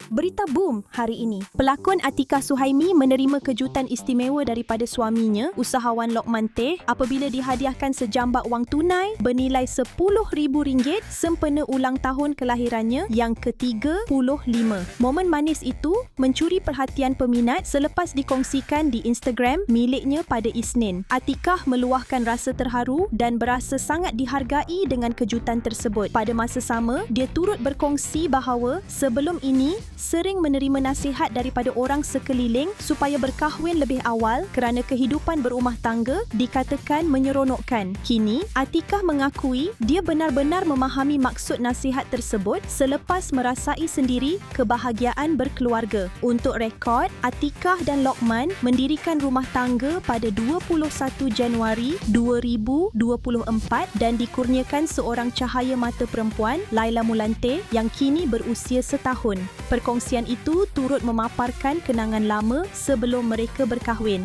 Berita boom hari ini. Pelakon Atikah Suhaimi menerima kejutan istimewa daripada suaminya, usahawan Lokman Teh, apabila dihadiahkan sejambak wang tunai bernilai RM10,000 sempena ulang tahun kelahirannya yang ke-35. Momen manis itu mencuri perhatian peminat selepas dikongsikan di Instagram miliknya pada Isnin. Atikah meluahkan rasa terharu dan berasa sangat dihargai dengan kejutan tersebut. Pada masa sama, dia turut berkongsi bahawa sebelum ini sering menerima nasihat daripada orang sekeliling supaya berkahwin lebih awal kerana kehidupan berumah tangga dikatakan menyeronokkan. Kini, Atikah mengakui dia benar-benar memahami maksud nasihat tersebut selepas merasai sendiri kebahagiaan berkeluarga. Untuk rekod, Atikah dan Lokman mendirikan rumah tangga pada 21 Januari 2024 dan dikurniakan seorang cahaya mata perempuan, Laila Mulante, yang kini berusia setahun. Perkongsian itu turut memaparkan kenangan lama sebelum mereka berkahwin.